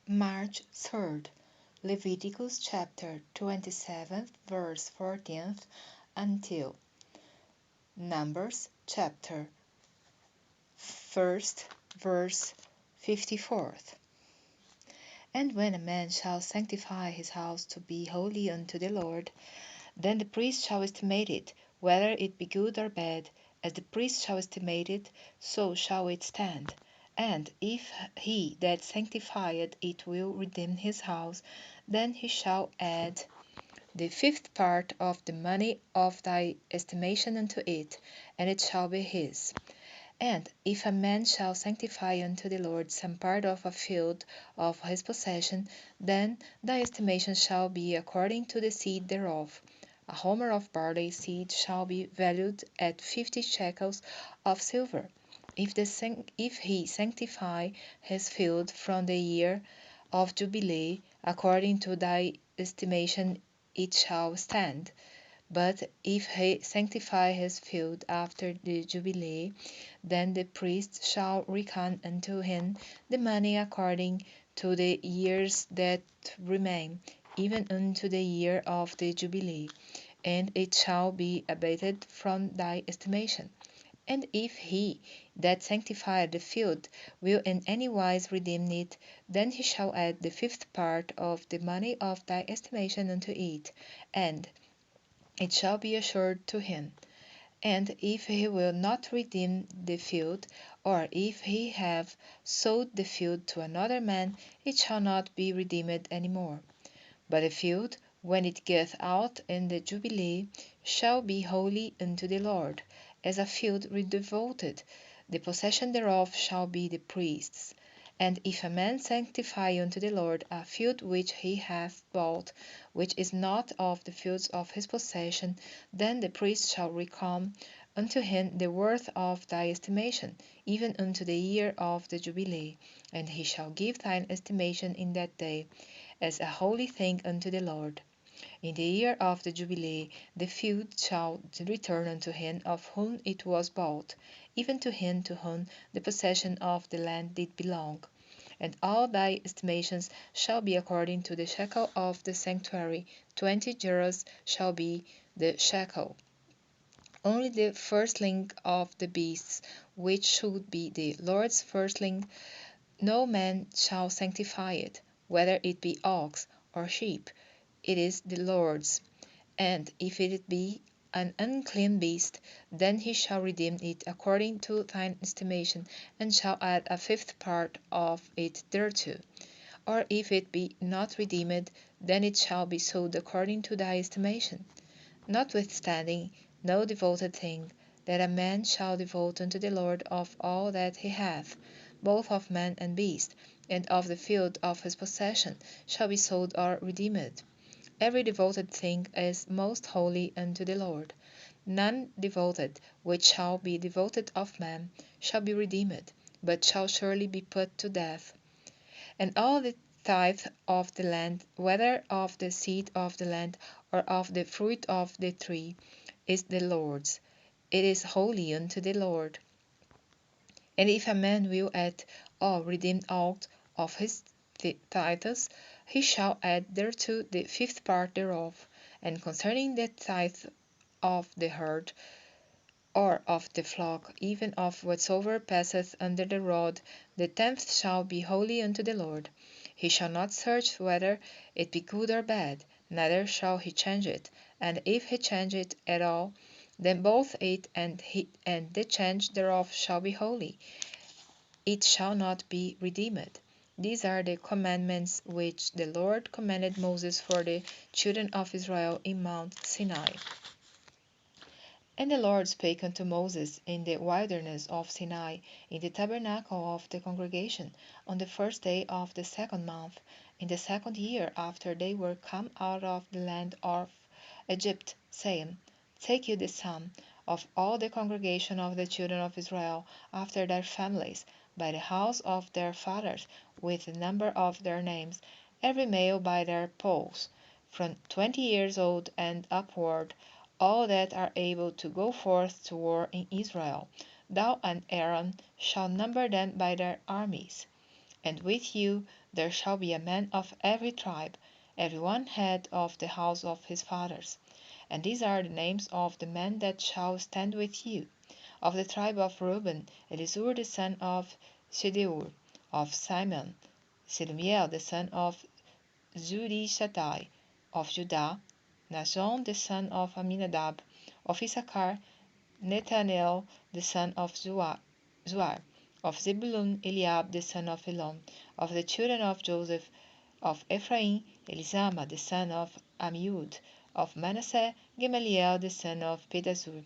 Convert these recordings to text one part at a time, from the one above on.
March 3rd, Leviticus chapter 27, verse 14th until Numbers chapter 1st, verse 54th. And when a man shall sanctify his house to be holy unto the Lord, then the priest shall estimate it, whether it be good or bad, as the priest shall estimate it, so shall it stand. And if he that sanctifieth it will redeem his house, then he shall add the fifth part of the money of thy estimation unto it, and it shall be his. And if a man shall sanctify unto the Lord some part of a field of his possession, then thy estimation shall be according to the seed thereof. A homer of barley seed shall be valued at 50 shekels of silver. If he sanctify his field from the year of Jubilee, according to thy estimation it shall stand. But if he sanctify his field after the Jubilee, then the priest shall reckon unto him the money according to the years that remain, even unto the year of the Jubilee, and it shall be abated from thy estimation. And if he that sanctified the field will in any wise redeem it, then he shall add the fifth part of the money of thy estimation unto it, and it shall be assured to him. And if he will not redeem the field, or if he have sold the field to another man, it shall not be redeemed any more. But the field, when it goeth out in the Jubilee, shall be holy unto the Lord, as a field redevoted. The possession thereof shall be the priest's. And if a man sanctify unto the Lord a field which he hath bought, which is not of the fields of his possession, then the priest shall reckon unto him the worth of thy estimation, even unto the year of the Jubilee, and he shall give thine estimation in that day as a holy thing unto the Lord. In the year of the Jubilee the field shall return unto him of whom it was bought, even to him to whom the possession of the land did belong. And all thy estimations shall be according to the shekel of the sanctuary. 20 gerahs shall be the shekel. Only the firstling of the beasts, which should be the Lord's firstling, no man shall sanctify it, whether it be ox or sheep, it is the Lord's. And if it be an unclean beast, then he shall redeem it according to thine estimation, and shall add a fifth part of it thereto. Or if it be not redeemed, then it shall be sold according to thy estimation. Notwithstanding, no devoted thing that a man shall devote unto the Lord of all that he hath, both of man and beast, and of the field of his possession, shall be sold or redeemed. Every devoted thing is most holy unto the Lord. None devoted which shall be devoted of man shall be redeemed, but shall surely be put to death. And all the tithe of the land, whether of the seed of the land or of the fruit of the tree, is the Lord's. It is holy unto the Lord. And if a man will at all redeem aught of his tithes, he shall add thereto the fifth part thereof. And concerning the tithe of the herd, or of the flock, even of whatsoever passeth under the rod, the tenth shall be holy unto the Lord. He shall not search whether it be good or bad, neither shall he change it. And if he change it at all, then both it and the change thereof shall be holy. It shall not be redeemed. These are the commandments which the Lord commanded Moses for the children of Israel in Mount Sinai. And the Lord spake unto Moses in the wilderness of Sinai, in the tabernacle of the congregation, on the first day of the second month, in the second year after they were come out of the land of Egypt, saying, Take you the sum of all the congregation of the children of Israel after their families, by the house of their fathers, with the number of their names, every male by their polls, from 20 years old and upward, all that are able to go forth to war in Israel. Thou and Aaron shall number them by their armies. And with you there shall be a man of every tribe, every one head of the house of his fathers. And these are the names of the men that shall stand with you. Of the tribe of Reuben, Elizur the son of Shedeur; of Simon, Selumiel the son of Zurishaddai; of Judah, Nahshon the son of Amminadab; of Issachar, Nethanel the son of Zuar; of Zebulun, Eliab the son of Helon; of the children of Joseph; of Ephraim, Elishama the son of Ammiud; of Manasseh, Gamaliel the son of Pedazur;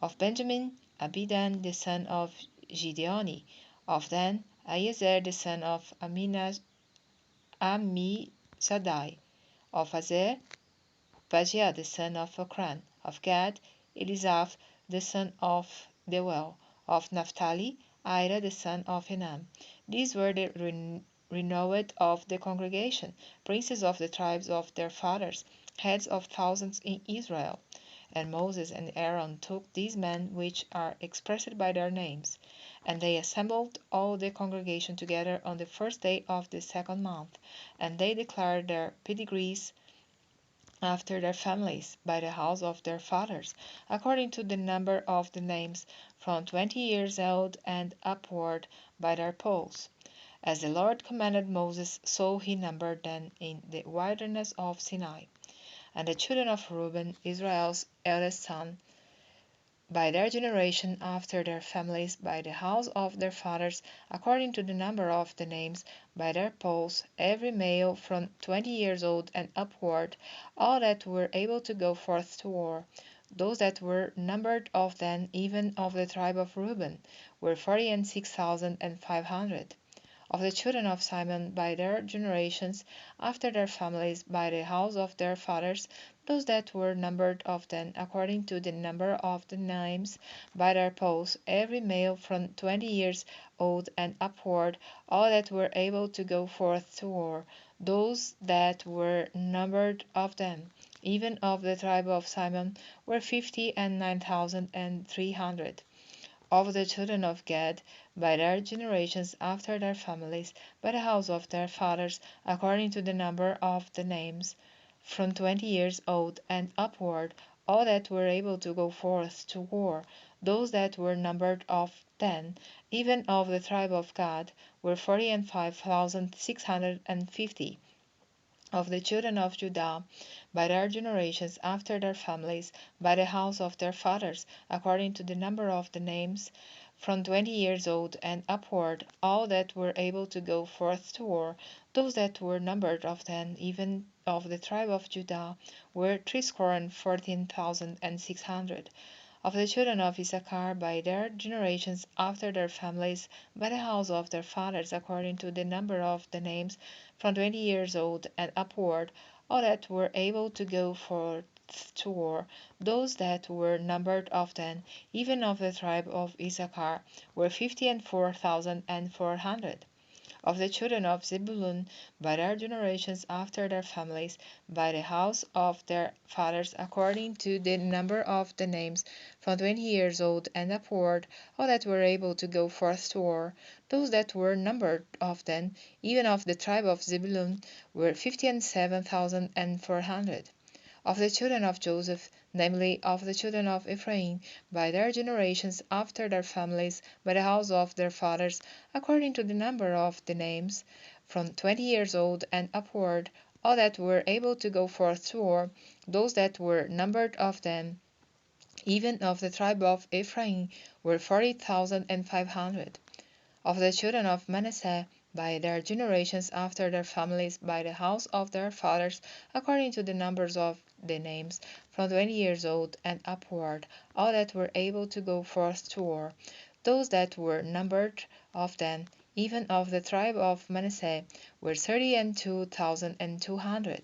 of Benjamin, Abidan the son of Gideoni; of Dan, Ahiezer the son of Ammisaddai; of Azer, Pagiah the son of Okran; of Gad, Elisaph the son of Deuel; of Naphtali, Ira the son of Enam. These were the renowned of the congregation, princes of the tribes of their fathers, heads of thousands in Israel. And Moses and Aaron took these men which are expressed by their names, and they assembled all the congregation together on the first day of the second month, and they declared their pedigrees after their families, by the house of their fathers, according to the number of the names, from 20 years old and upward, by their polls. As the Lord commanded Moses, so he numbered them in the wilderness of Sinai. And the children of Reuben, Israel's eldest son, by their generation after their families, by the house of their fathers, according to the number of the names, by their polls, every male from 20 years old and upward, all that were able to go forth to war. Those that were numbered of them, even of the tribe of Reuben, were 46,500. Of the children of Simon by their generations, after their families, by the house of their fathers, those that were numbered of them, according to the number of the names, by their polls, every male from 20 years old and upward, all that were able to go forth to war, those that were numbered of them, even of the tribe of Simon, were 59,300. Of the children of Gad, by their generations after their families, by the house of their fathers, according to the number of the names, from 20 years old and upward, all that were able to go forth to war, those that were numbered of them, even of the tribe of Gad, were 45,650. Of the children of Judah, by their generations after their families, by the house of their fathers, according to the number of the names, from 20 years old and upward, all that were able to go forth to war, those that were numbered of them, even of the tribe of Judah, were 314,600. Of the children of Issachar by their generations after their families, by the house of their fathers, according to the number of the names, from 20 years old and upward, all that were able to go forth to war, those that were numbered of them, even of the tribe of Issachar, were 54,400. Of the children of Zebulun by their generations after their families, by the house of their fathers, according to the number of the names, from 20 years old and upward, all that were able to go forth to war, those that were numbered of them, even of the tribe of Zebulun, were 57,400. Of the children of Joseph, namely, of the children of Ephraim, by their generations after their families, by the house of their fathers, according to the number of the names, from 20 years old and upward, all that were able to go forth to war, those that were numbered of them, even of the tribe of Ephraim, were 40,500. Of the children of Manasseh, by their generations after their families, by the house of their fathers, according to the numbers of the names, from 20 years old and upward, all that were able to go forth to war, those that were numbered of them, even of the tribe of Manasseh, were 32,200.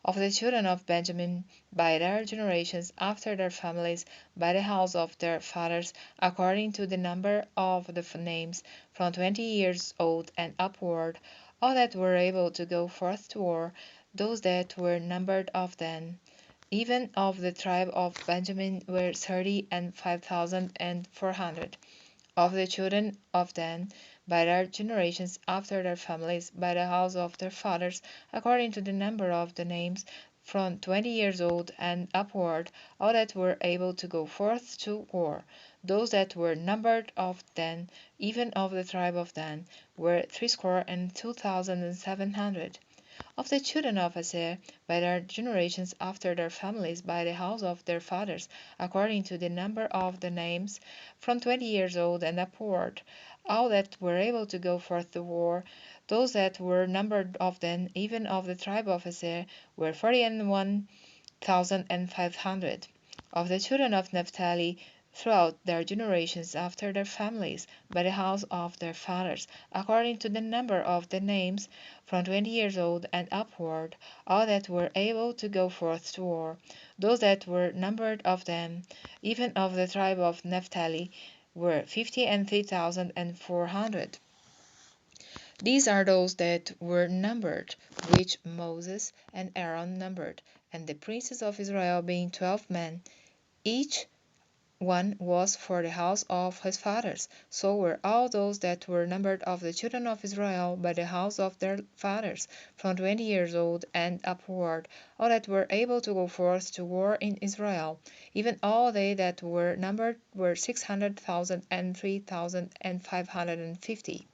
Of the children of Benjamin, by their generations after their families, by the house of their fathers, according to the number of the names, from 20 years old and upward, all that were able to go forth to war, those that were numbered of them, even of the tribe of Benjamin, were 35,400. Of the children of Dan, by their generations after their families, by the house of their fathers, according to the number of the names, from 20 years old and upward, all that were able to go forth to war. Those that were numbered of Dan, even of the tribe of Dan, were 62,700. Of the children of Aser, by their generations after their families, by the house of their fathers, according to the number of the names, from 20 years old and upward, all that were able to go forth to war, those that were numbered of them, even of the tribe of Aser, were 41,500. Of the children of Naphtali, throughout their generations after their families, by the house of their fathers, according to the number of the names, from 20 years old and upward, all that were able to go forth to war, those that were numbered of them, even of the tribe of Naphtali, were 53,400. These are those that were numbered, which Moses and Aaron numbered, and the princes of Israel being 12 men, each one was for the house of his fathers. So were all those that were numbered of the children of Israel by the house of their fathers, from 20 years old and upward, all that were able to go forth to war in Israel. Even all they that were numbered were 600,000 and 3,550.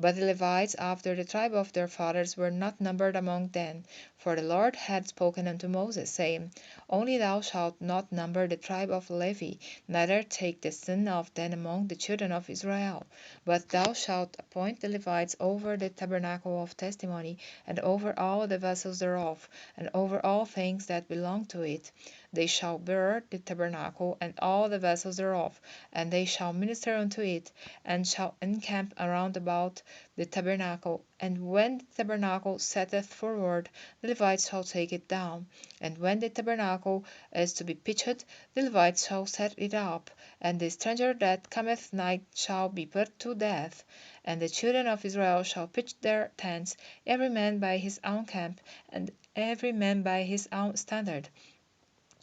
But the Levites after the tribe of their fathers were not numbered among them, for the Lord had spoken unto Moses, saying, Only thou shalt not number the tribe of Levi, neither take the sin of them among the children of Israel. But thou shalt appoint the Levites over the tabernacle of testimony, and over all the vessels thereof, and over all things that belong to it. They shall bear the tabernacle and all the vessels thereof, and they shall minister unto it, and shall encamp around about the tabernacle. And when the tabernacle setteth forward, the Levites shall take it down. And when the tabernacle is to be pitched, the Levites shall set it up. And the stranger that cometh nigh shall be put to death. And the children of Israel shall pitch their tents, every man by his own camp, and every man by his own standard,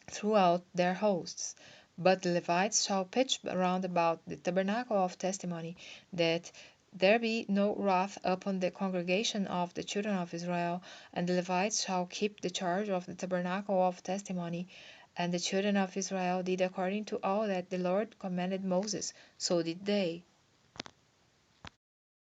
throughout their hosts. But the Levites shall pitch round about the tabernacle of testimony, that there be no wrath upon the congregation of the children of Israel, and the Levites shall keep the charge of the tabernacle of testimony. And the children of Israel did according to all that the Lord commanded Moses, so did they.